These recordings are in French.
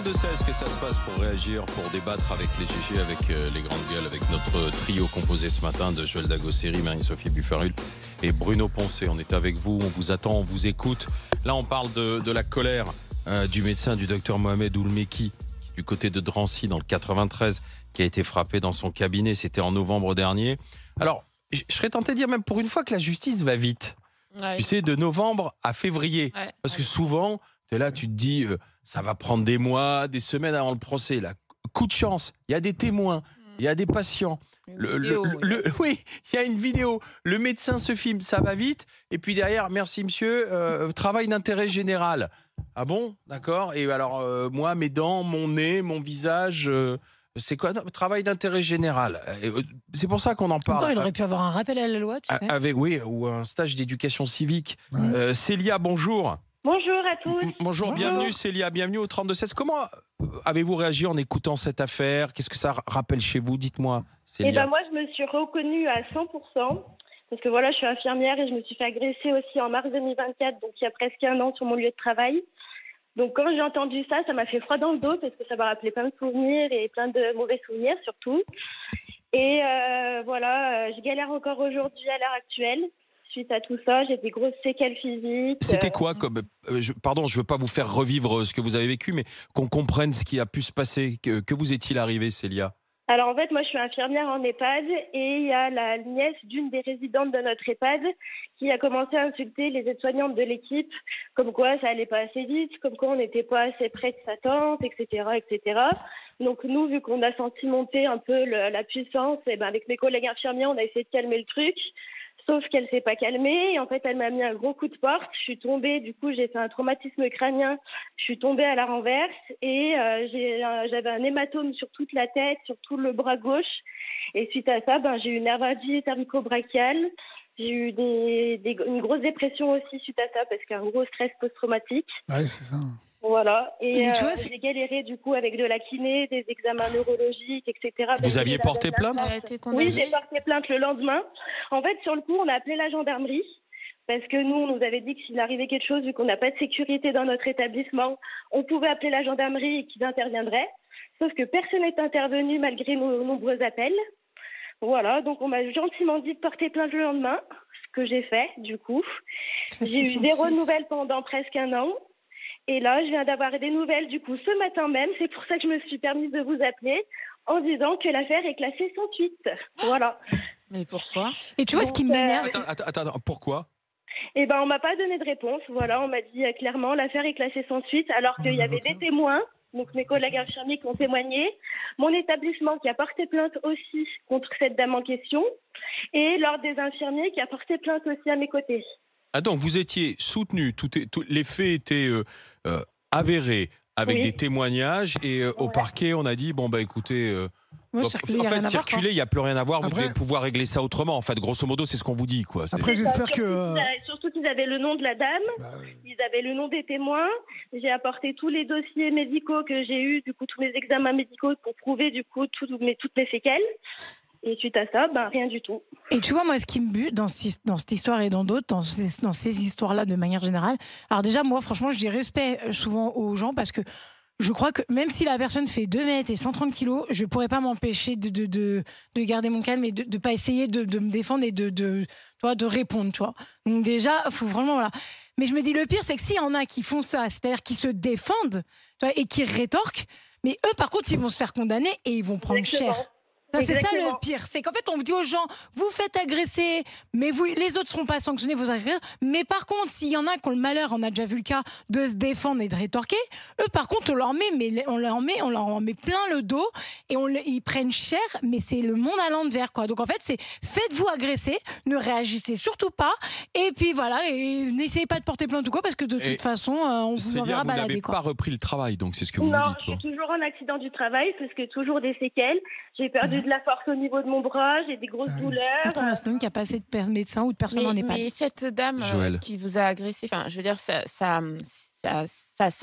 32-16 que ça se passe pour réagir, pour débattre avec les GG, avec les grandes gueules, avec notre trio composé ce matin de Joël Dagosseri, Marie-Sophie Buffarul et Bruno Poncet. On est avec vous, on vous attend, on vous écoute. Là, on parle de la colère du médecin, du docteur Mohamed Oulmeki, du côté de Drancy, dans le 93, qui a été frappé dans son cabinet. C'était en novembre dernier. Alors, je serais tenté de dire même pour une fois que la justice va vite. Ouais. Tu sais, de novembre à février. Ouais, parce que souvent, tu es là, tu te dis, ça va prendre des mois, des semaines avant le procès. Là. Coup de chance, il y a des témoins, il y a des patients. Oui, il y a une vidéo. Le médecin se filme, ça va vite. Et puis derrière, merci monsieur, travail d'intérêt général. Ah bon, d'accord. Et alors, moi, mes dents, mon nez, mon visage... c'est quoi? Non, travail d'intérêt général. C'est pour ça qu'on en parle. Encore, il aurait pu avoir un rappel à la loi, tu sais. Avec, oui, ou un stage d'éducation civique. Ouais. Célia, bonjour. Bonjour à tous. Bonjour, bienvenue Célia, bienvenue au 32-16. Comment avez-vous réagi en écoutant cette affaire? Qu'est-ce que ça rappelle chez vous? Dites-moi, Célia. Eh ben, moi, je me suis reconnue à 100%. Parce que voilà, je suis infirmière et je me suis fait agresser aussi en mars 2024, donc il y a presque un an sur mon lieu de travail. Donc quand j'ai entendu ça, ça m'a fait froid dans le dos parce que ça m'a rappelé plein de souvenirs et plein de mauvais souvenirs surtout. Et voilà, je galère encore aujourd'hui à l'heure actuelle. Suite à tout ça, j'ai des grosses séquelles physiques. C'était quoi comme... pardon, je ne veux pas vous faire revivre ce que vous avez vécu, mais qu'on comprenne ce qui a pu se passer. Que vous est-il arrivé, Célia? Alors en fait, moi je suis infirmière en EHPAD et il y a la nièce d'une des résidentes de notre EHPAD qui a commencé à insulter les aides-soignantes de l'équipe, comme quoi ça allait pas assez vite, comme quoi on n'était pas assez près de sa tante, etc., etc. Donc nous, vu qu'on a senti monter un peu la puissance, et ben avec mes collègues infirmiers, on a essayé de calmer le truc. Sauf qu'elle s'est pas calmée et en fait elle m'a mis un gros coup de porte. Je suis tombée, du coup j'ai fait un traumatisme crânien. Je suis tombée à la renverse et j'avais un hématome sur toute la tête, sur tout le bras gauche. Et suite à ça, j'ai eu une nervalgie cervico-brachiale. J'ai eu une grosse dépression aussi suite à ça parce qu'un gros stress post-traumatique. Ouais, c'est ça. Voilà, et j'ai galéré du coup avec de la kiné, des examens neurologiques, etc. Vous aviez porté plainte? Oui, j'ai porté plainte le lendemain. En fait, sur le coup, on a appelé la gendarmerie parce que nous, on nous avait dit que s'il arrivait quelque chose, vu qu'on n'a pas de sécurité dans notre établissement, on pouvait appeler la gendarmerie et qu'ils interviendraient. Sauf que personne n'est intervenu malgré nos nombreux appels. Voilà, donc on m'a gentiment dit de porter plainte le lendemain, ce que j'ai fait du coup. J'ai eu 0 nouvelles pendant presque un an. Et là, je viens d'avoir des nouvelles du coup ce matin même. C'est pour ça que je me suis permise de vous appeler en disant que l'affaire est classée sans suite. Voilà. Mais pourquoi? Et tu vois ce qui m'énerve... Attends, pourquoi? Eh ben, on m'a pas donné de réponse. Voilà, on m'a dit clairement l'affaire est classée sans suite, alors qu'il y avait des témoins, donc mes collègues infirmiers qui ont témoigné, mon établissement qui a porté plainte aussi contre cette dame en question, et l'ordre des infirmiers qui a porté plainte aussi à mes côtés. Ah donc vous étiez soutenu, les faits étaient avérés avec des témoignages et au parquet on a dit bon bah écoutez, circuler, il n'y a plus rien à voir, vous devez pouvoir régler ça autrement. En fait, grosso modo, c'est ce qu'on vous dit quoi. Après j'espère surtout qu'ils avaient le nom de la dame, ils avaient le nom des témoins. J'ai apporté tous les dossiers médicaux que j'ai eus, du coup tous mes examens médicaux pour prouver du coup toutes mes séquelles. Et suite à ça, rien du tout. Et tu vois, moi, ce qui me bute dans cette histoire et dans d'autres, dans ces histoires-là de manière générale, alors déjà, moi, franchement, je dis respect souvent aux gens parce que je crois que même si la personne fait 2 mètres et 130 kilos, je ne pourrais pas m'empêcher de garder mon calme et de ne pas essayer de me défendre et de répondre, tu vois. Donc déjà, il faut vraiment... Voilà. Mais je me dis, le pire, c'est que s'il y en a qui font ça, c'est-à-dire qui se défendent et qui rétorquent, mais eux, par contre, ils vont se faire condamner et ils vont prendre cher. C'est ça le pire, c'est qu'en fait on dit aux gens vous faites agresser, mais les autres seront pas sanctionnés, vos agresseurs. Mais par contre, s'il y en a qui ont le malheur, on a déjà vu le cas, de se défendre et de rétorquer, eux par contre on leur en met plein le dos et ils prennent cher, mais c'est le monde à l'envers quoi. Donc en fait c'est faites-vous agresser, ne réagissez surtout pas et puis voilà, et n'essayez pas de porter plainte ou quoi parce que de toute façon on vous enverra balader. Vous n'avez pas repris le travail, donc c'est ce que vous nous dites. Non, je suis toujours en accident du travail parce que toujours des séquelles. J'ai perdu de la force au niveau de mon bras, j'ai des grosses douleurs. Après, on qu'il n'y a pas assez de médecins ou de personnes en EHPAD. Mais cette dame qui vous a agressé, enfin, je veux dire, sa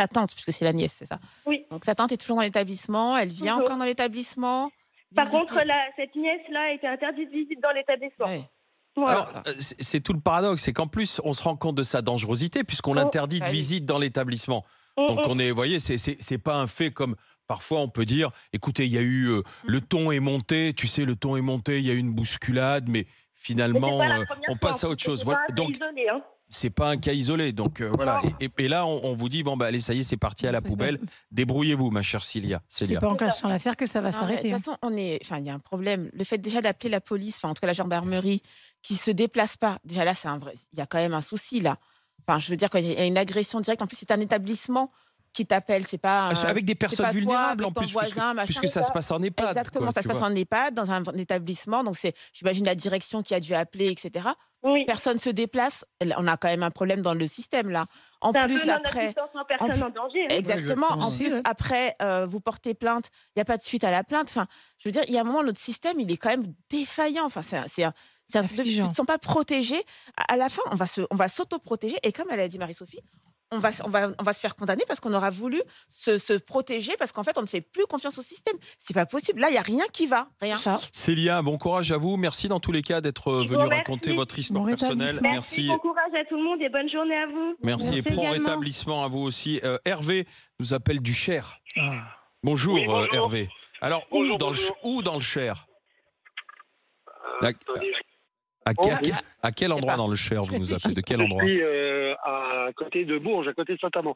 tante, puisque c'est la nièce, c'est ça? Oui. Donc sa tante est toujours dans l'établissement, elle vient encore dans l'établissement. Par contre, cette nièce-là a été interdite de visite dans l'établissement. Ouais. Voilà. Alors, c'est tout le paradoxe, c'est qu'en plus, on se rend compte de sa dangerosité puisqu'on l'interdit de visite dans l'établissement. Donc on est, vous voyez, c'est pas un fait comme parfois on peut dire, écoutez, il y a eu le ton est monté, tu sais, le ton est monté, il y a eu une bousculade, mais finalement on passe à autre chose. Voilà. Donc isolé, hein. c'est pas un cas isolé. Donc voilà. Et là on vous dit bon bah allez, ça y est, c'est parti à la poubelle. Débrouillez-vous, ma chère Célia. C'est pas en classant l'affaire que ça va s'arrêter. De toute façon, il y a un problème. Le fait déjà d'appeler la police, enfin en tout cas la gendarmerie, qui se déplace pas. Déjà là, il y a quand même un souci là. Enfin, je veux dire qu'il y a une agression directe. En plus, c'est un établissement qui t'appelle. C'est pas avec des personnes vulnérables toi, en plus, voisin, puisque ça se passe en EHPAD. Exactement, ça se passe en EHPAD, dans un établissement. Donc j'imagine la direction qui a dû appeler, etc. Oui. Personne se déplace. On a quand même un problème dans le système là. En plus après, personne en danger. Hein. Exactement. En plus après, vous portez plainte. Il n'y a pas de suite à la plainte. Enfin, je veux dire, il y a un moment, notre système, il est quand même défaillant. Enfin, tu ne te sens pas protégé. À la fin, on va s'auto-protéger. Et comme elle a dit Marie-Sophie, on va se faire condamner parce qu'on aura voulu se protéger parce qu'en fait, on ne fait plus confiance au système. C'est pas possible. Là, il n'y a rien qui va. Rien. Célia, bon courage à vous. Merci dans tous les cas d'être venu raconter votre histoire personnelle. Merci. Bon courage à tout le monde et bonne journée à vous. Merci et prompt rétablissement à vous aussi. Hervé nous appelle du Cher. Bonjour, bonjour. Hervé. Alors, où dans le Cher? À quel endroit dans le Cher vous nous appelez? De quel endroit? Je suis à côté de Bourges, à côté de Saint-Amand.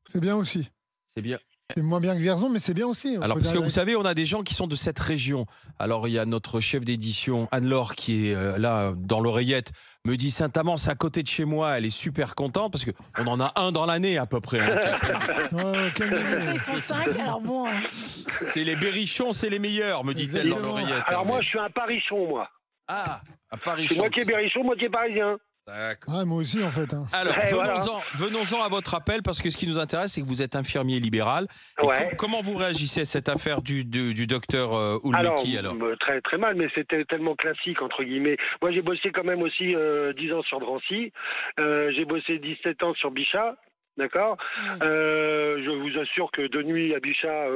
C'est bien aussi. C'est bien. C'est moins bien que Vierzon, mais c'est bien aussi. Alors, parce que vous savez, on a des gens qui sont de cette région. Alors, il y a notre chef d'édition, Anne-Laure, qui est là, dans l'oreillette, me dit Saint-Amand, c'est à côté de chez moi. Elle est super contente parce qu'on en a un dans l'année à peu près. Ils sont 5, alors bon. C'est les berrichons, c'est les meilleurs, me dit-elle dans l'oreillette. Alors, moi, je suis un parichon, moi. Ah, un parichon. C'est moitié berrichon, moitié parisien. D'accord. Moi aussi, en fait. Alors, venons-en à votre appel, parce que ce qui nous intéresse, c'est que vous êtes infirmier libéral. Comment vous réagissez à cette affaire du docteur Oulmeki alors très, très mal, mais c'était tellement classique, entre guillemets. Moi, j'ai bossé quand même aussi 10 ans sur Drancy. J'ai bossé 17 ans sur Bichat. D'accord. Je vous assure que de nuit à Bichat,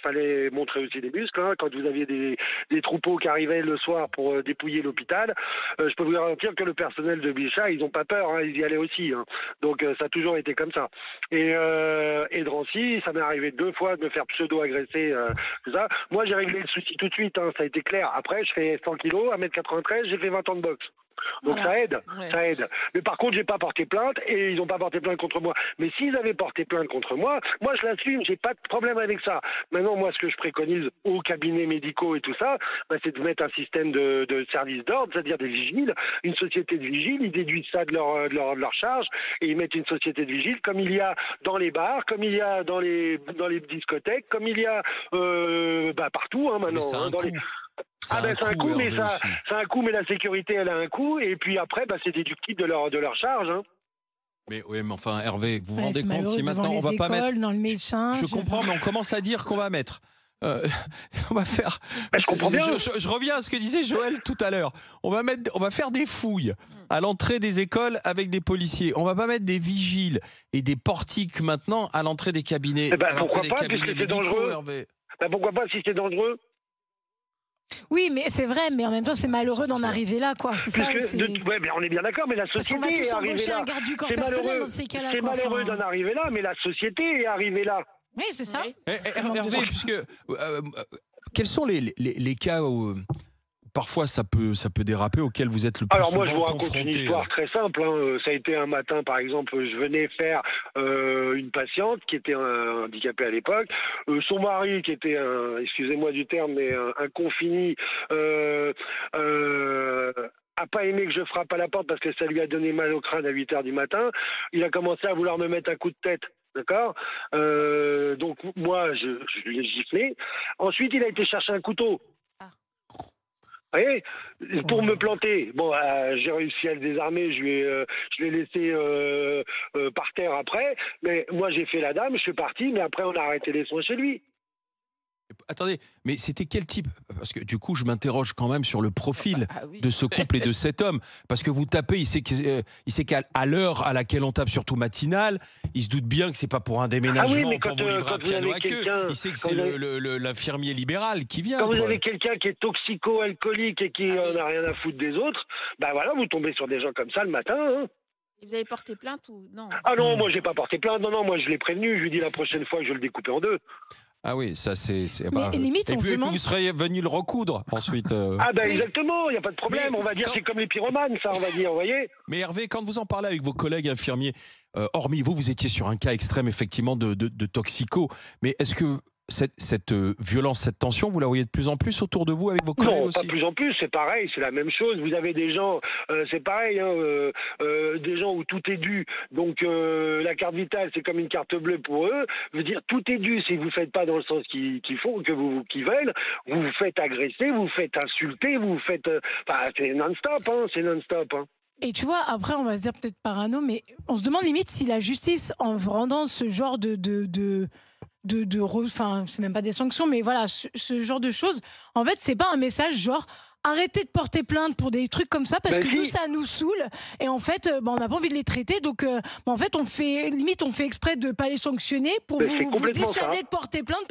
fallait montrer aussi des muscles. Hein. Quand vous aviez des troupeaux qui arrivaient le soir pour dépouiller l'hôpital, je peux vous garantir que le personnel de Bichat, ils n'ont pas peur. Hein. Ils y allaient aussi. Hein. Donc ça a toujours été comme ça. Et Drancy, ça m'est arrivé 2 fois de me faire pseudo-agresser. Tout ça. Moi, j'ai réglé le souci tout de suite. Hein. Ça a été clair. Après, je fais 100 kilos, 1m93, j'ai fait 20 ans de boxe. Donc ça aide. Mais par contre, j'ai pas porté plainte et ils n'ont pas porté plainte contre moi. Mais s'ils avaient porté plainte contre moi, moi je l'assume, j'ai pas de problème avec ça. Maintenant, moi, ce que je préconise aux cabinets médicaux et tout ça, c'est de mettre un système de service d'ordre, c'est-à-dire des vigiles, une société de vigiles. Ils déduisent ça de leur charge et ils mettent une société de vigiles comme il y a dans les bars, comme il y a dans les discothèques, comme il y a partout maintenant. C'est un coût, mais c'est un coût, mais la sécurité, elle a un coût, et puis après, c'est déductible de leur charge. Hein. Mais enfin, Hervé, vous vous rendez compte si maintenant on va pas mettre dans le médecin. Je comprends, mais on commence à dire qu'on va mettre. On va faire. Je comprends bien. Je reviens à ce que disait Joël tout à l'heure. On va faire des fouilles à l'entrée des écoles avec des policiers. On va pas mettre des vigiles et des portiques maintenant à l'entrée des cabinets. Pourquoi pas, puisque c'est dangereux. Pourquoi pas si c'est dangereux? Oui, mais c'est vrai, mais en même temps, c'est malheureux d'en arriver là, quoi. C'est ça. Mais on est bien d'accord, mais la société est arrivée là. C'est malheureux d'en arriver là, mais la société est arrivée là. Oui, c'est ça. Hervé, puisque quels sont les cas où parfois ça peut déraper, auquel vous êtes le plus souvent confronté? Alors moi, je vous raconte une histoire très simple. Hein. Ça a été un matin, par exemple, je venais faire une patiente qui était handicapée à l'époque. Son mari, qui était excusez-moi du terme, mais un confini, a pas aimé que je frappe à la porte parce que ça lui a donné mal au crâne à 8h du matin. Il a commencé à vouloir me mettre un coup de tête. D'accord. Donc moi, je lui ai giflé. Ensuite, il a été chercher un couteau. Vous voyez, pour me planter. Bon, j'ai réussi à le désarmer, je l'ai laissé par terre après, mais moi j'ai fait la dame, je suis parti, mais après on a arrêté les soins chez lui. Attendez, mais c'était quel type? Parce que du coup, je m'interroge quand même sur le profil de ce couple et de cet homme. Parce que vous tapez, il sait qu'à l'heure à laquelle on tape, surtout matinale, il se doute bien que c'est pas pour un déménagement, pour vous livrer un piano à queue. Il sait que c'est l'infirmier libéral qui vient. Quand vous avez quelqu'un qui est toxico-alcoolique et qui n'a rien à foutre des autres, vous tombez sur des gens comme ça le matin. Hein. Et vous avez porté plainte ou non? Ah non, moi j'ai pas porté plainte. Non, moi je l'ai prévenu. Je lui ai dit la prochaine fois je vais le découper en deux. Ah oui, ça c'est. Mais limite, et on puis, se demande. vous serez venu le recoudre ensuite. Ah ben Oui. exactement, il n'y a pas de problème. Mais On va dire quand- c'est comme les pyromanes, ça, on va dire, vous voyez. Mais Hervé, quand vous en parlez avec vos collègues infirmiers, hormis vous, vous étiez sur un cas extrême effectivement de toxico. Mais est-ce que cette violence, cette tension, vous la voyez de plus en plus autour de vous avec vos collègues Non, aussi? pas plus en plus, c'est pareil, c'est la même chose. Vous avez des gens, c'est pareil, hein, des gens où tout est dû. Donc la carte vitale, c'est comme une carte bleue pour eux. Je veux dire, tout est dû. Si vous faites pas dans le sens qu'ils font, qu'ils veulent, vous vous faites agresser, vous vous faites insulter, vous vous faites. Enfin, c'est non-stop, hein, c'est non-stop. Hein. Et tu vois, après, on va se dire peut-être parano, mais on se demande limite si la justice, en rendant ce genre enfin, c'est même pas des sanctions, mais voilà, ce genre de choses, en fait, c'est pas un message genre arrêtez de porter plainte pour des trucs comme ça parce Ben que si. nous ça nous saoule et en fait on n'a pas envie de les traiter donc en fait on fait exprès de pas les sanctionner pour Ben, c'est vous complètement dissuader ça. de porter plainte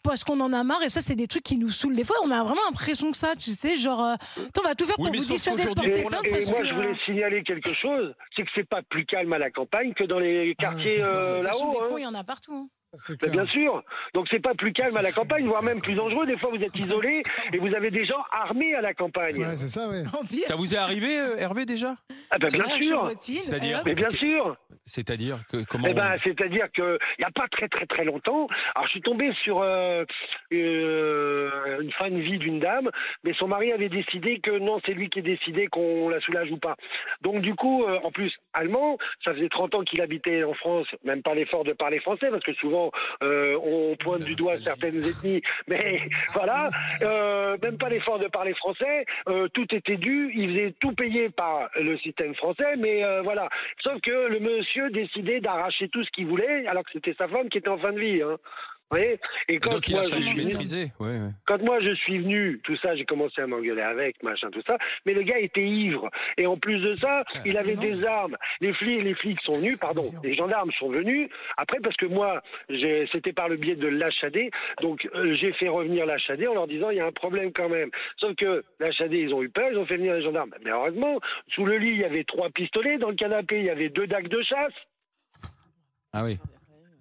parce qu'on en a marre et ça c'est des trucs qui nous saoulent des fois on a vraiment l'impression que ça tu sais genre on va tout faire Oui, pour mais vous sauf dissuader de qu'aujourd'hui, porter Et, plainte et parce moi, que je voulais signaler quelque chose, c'est que c'est pas plus calme à la campagne que dans les quartiers c'est ça. de toute façon, là-haut. des Hein. cons, il y en a partout hein. C'est Ben, clair. bien sûr. Donc c'est pas plus calme à la campagne, voire même plus dangereux. Des fois, vous êtes isolé et vous avez des gens armés à la campagne. Ouais, c'est ça, ouais. En pire, Ça vous est arrivé, Hervé, déjà? Ah ben bien la sûr. chevrotine, C'est-à-dire hop. Mais bien sûr. C'est-à-dire que comment? Eh ben, c'est-à-dire que il y a pas très longtemps, alors je suis tombé sur une fin de vie d'une dame, mais son mari avait décidé que non, c'est lui qui a décidé qu'on la soulage ou pas. Donc du coup, en plus allemand, ça faisait 30 ans qu'il habitait en France, même pas l'effort de parler français, parce que souvent on pointe du doigt certaines ethnies, mais voilà, même pas l'effort de parler français, tout était dû, il faisait tout payer par le système français, mais voilà. Sauf que le monsieur décidait d'arracher tout ce qu'il voulait, alors que c'était sa femme qui était en fin de vie. Hein. Vous voyez. Et Et donc il a je fallu suis venu- maîtriser. Ouais. quand moi je suis venu, tout ça, j'ai commencé à m'engueuler avec, machin, tout ça, mais le gars était ivre. Et en plus de ça, il avait des armes. Les flics sont venus, pardon, les gendarmes sont venus. Après, parce que moi, c'était par le biais de l'HAD, donc j'ai fait revenir l'HAD en leur disant, il y a un problème quand même. Sauf que l'HAD, ils ont eu peur, ils ont fait venir les gendarmes. Mais heureusement, sous le lit, il y avait 3 pistolets, dans le canapé, il y avait 2 dagues de chasse. Ah oui.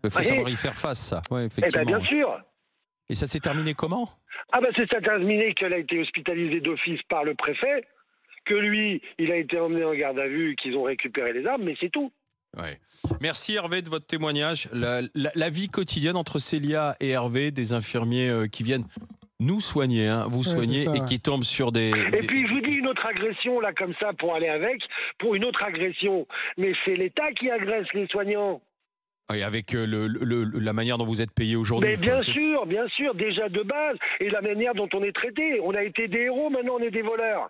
Il faut Oui. savoir y faire face, ça. Ouais, Eh effectivement. bien, bien sûr. Et ça s'est terminé comment? Ah ben c'est ça terminé qu'elle a été hospitalisée d'office par le préfet, que lui, il a été emmené en garde à vue, qu'ils ont récupéré les armes, mais c'est tout. Ouais. Merci Hervé de votre témoignage. La vie quotidienne entre Célia et Hervé, des infirmiers qui viennent nous soigner, hein, vous soigner, c'est ça, et qui tombent sur des... Et puis je vous dis une autre agression, là, comme ça, pour aller avec, pour une autre agression. Mais c'est l'État qui agresse les soignants. Et avec la manière dont vous êtes payé aujourd'hui. Mais bien quoi. sûr, déjà de base, et la manière dont on est traité. On a été des héros, maintenant on est des voleurs.